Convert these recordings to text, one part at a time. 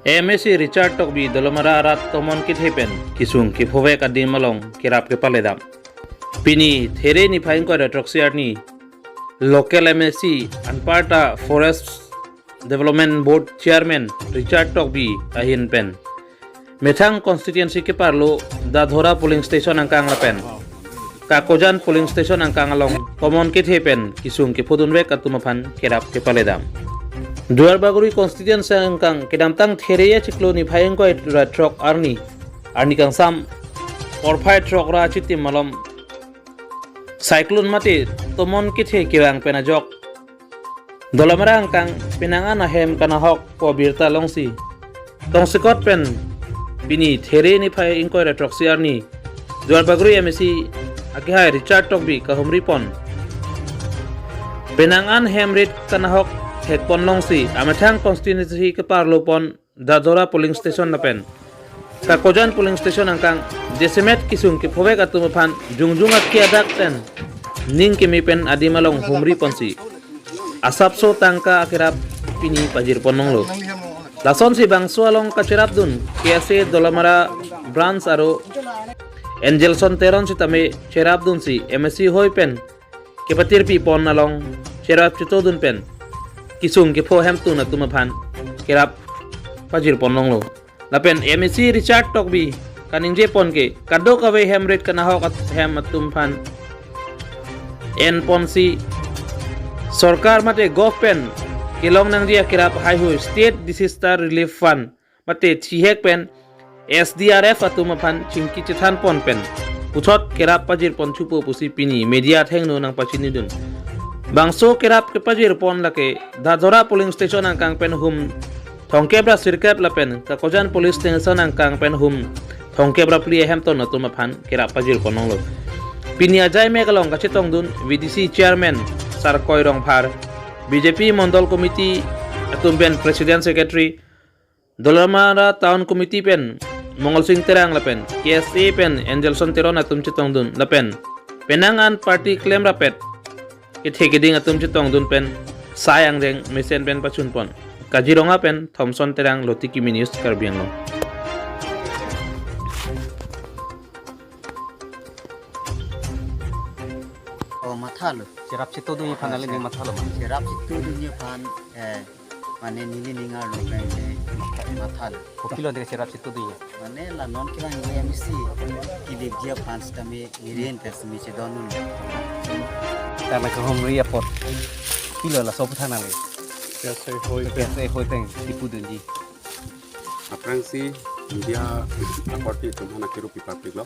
MSc Richard Tokbi dolomara arat tomon kit hepen kisung ki phove ka din malong kirap ke paledam pini there ni phain ko retroxiar ni local MSc Anparta Forest Development Board Chairman Richard Tokbi ahin pen methang constituency ke parlo Dadhora polling station angkang lapen Kakojan polling station angkang along tomon kit hepen kisung ki phodunwe katumaphan kirap ke paledam Duarbaguri constituency angkang kedamtang thereya ciklo ni phayeng ko trok arni kang sam orphai trok ra chitim malom cyclone mate tomon kithe kiwang penajok dolamara angkang pinangan ahem kana hok po birta longsi tongsikot pen bini there ni phayeng ko trok si arni Duarbaguri MSc akihai Richard Tokbi kahumri pon pinangan hemrit kana hok Hekpon longsi amathang constituency ke parlo pon Dadhora polling station napen Kakojan polling station angkang desimet kisung ke phove katumaphan jungjungat ki adak ten ning ke mipen adimalong humri ponsi asapso tangka akhirap pini pajir pononglo lason si bangso along kachirap dun KSA dolamara branch aro Angelson teron si tame cherap dun si MSc hoy pen ke patir pi pon along cherap chito dun pen kisung ke pho hem tu na tumaphan kirap pajir pononglo lapen MSc Richard Tokbi kaning je pon ke kadok awe hemret kana hok at hem tumaphan en ponsi sarkar mate govpen kilong nang dia kirap hai hu state disaster relief fund mate chihek pen SDRF atumaphan chingki chithan pon pen puthot kirap pajir pon chupo pusi pini media thengno nang pachini dun Bangso kirap ke pajir pon lake Dadhora polling station angkang pen hum thongkebra sirkap lapen Kakojan police station angkang pen hum thongkebra pli hemton atumaphan kirap pajir pononglo pini ajai megalong kachitong dun VDC chairman Sarkoy Rongphar BJP Mondol committee atum pen president secretary Dolamara town committee pen Mongol Singh Terang lapen KSA pen Angelson Teron atum chitong dun lapen penangan party claim rapet Ithekiding atum chitong dun pen sayang reng mesen pen pachun pon Kajironga pen Thomson Terang Lotiki News Karbianglo Mathalo Sirap situ dunia panel ini mathalo man. sirap situ dunia pan mane nili ningar lo kae mathalo Kopilo dari sirap situ dunia. mane la non kila ni MSc kili dia pan stame iren pesmi se donun Karena ke home report. Kilo lah sopo thana le. Biasa hoi teng tipu dunji. Aprang si media akorti tum hana kiru pipa piglo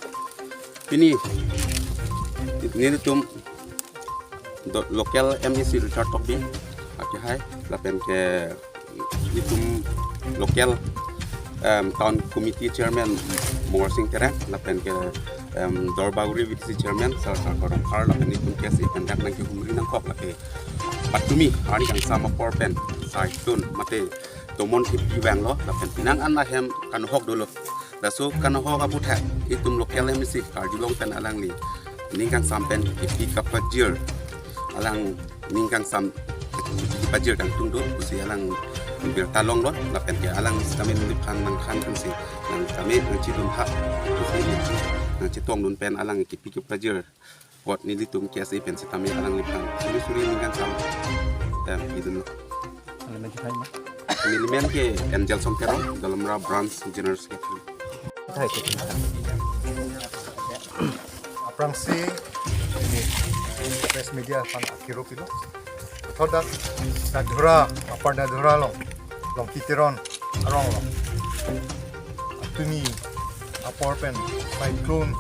ini tum local MSc Richard Tokbi akihai lapen ke itum local town committee chairman Mongol Singh Terang lapen ke Dorbaguri VDC chairman Sarkoy Rongphar lapen itum KSA pendak nang ke humri nang kop lake patumi hari kang sama porpen cyclone mate tomon tipi wang lo lapen pinang an hem kan hok dulu laso kan hok abu thak itum local MSc karjulong pen alang ni ningkang sampen ipi kapajir alang ningkang sam pajir kang tungdu usi alang bir talong lo lapen ke alang kami nipan nang khan kan si nang kami nang cidun hak usi nang citong dun pen alang ipi kapajir pot ni litum KSA pen si kami alang nipan suri ningkang sam idun lo Elemen kita ini. Milimen ke Angelson Teron dalam branch general secretary Kita itu. Aprangsi ini press media pan akiro pilo thodak Dadhora apar Dadhora long kitiron arong long atumi apor pen cyclone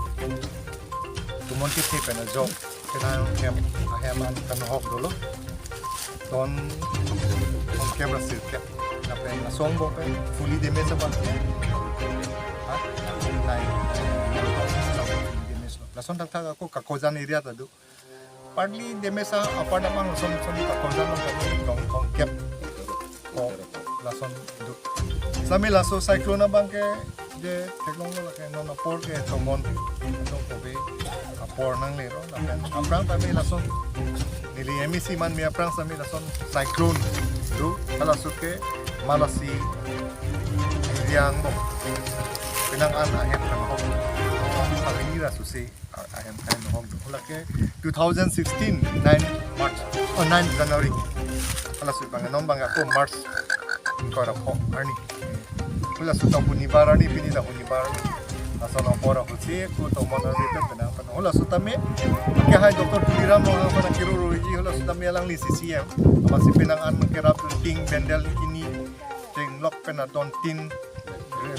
tumon kiti pen ajong kena aheman kan hok dulu don kamera sirket na pen asong bo pen fully damage apa Lason tagtag ako Kakojan area tadu. Partly demesa apa namang lason Kakojan lang kong cap ko lason du. Sami laso cyclone bang ke de teknologi la ke non apor ke tomon no kobe apor nang lero na pen aprang tami lason nili MSc man mi aprang sami lason cyclone du ala suke malasi biang mo pinangan ahem kan hom pagira susi ahem kan hom ulake 2016 9 March 9 January ala su banganon bang ako March ko ra ko arni ula su ta hunibarani pinida hunibarani asal pora husi ko to mana rete penang pan ula su tame ke hai doktor Tuliram mo ang pana kirurologi ula su tame lang li CCM masih pinangan kerap ting bendel kini ting lok pena don tin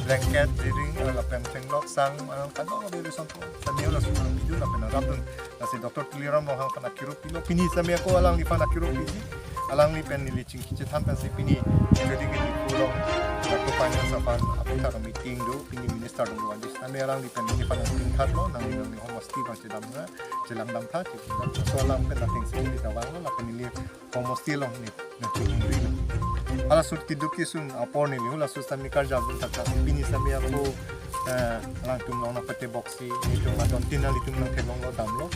blanket reading la pen ting lok sang kadang ada reson to tame ula su video la pena rapun si doktor Tuliram mo ang pana kirupilo pini same ko alang li pana kirupili alang ni pen nili ching kiche tan pen si pini jadi gini pulau aku panjang sapan aku tak meeting do pini minister do wajib kami alang ni pen ni pan tingkat lo nang ni homosti bang sedam na jelang dam tha so alang pen nating si di tawang lo pen ni homosti lo ni na ching ri ala sur tiduki sun apor ni hula sus tami karja bun tak pini sami aku alang tum lo na pete boxi ni tum adon tinal itum nang kelong lo dam lo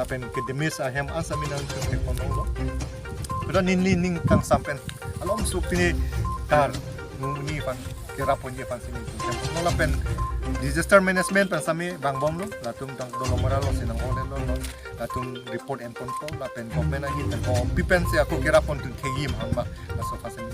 pen ke demis ahem asami nang tum ke konong lo Pero ninlining kang sampen alom su pini tar nguni fan kirapon je fan sini nula pen disaster management pan sami bang bom lo latum tang dolo moral lo sinang ole lo latum report and control la pen government ahi pen ko pipen se aku kirapon tun thegi ma ba la so fa sini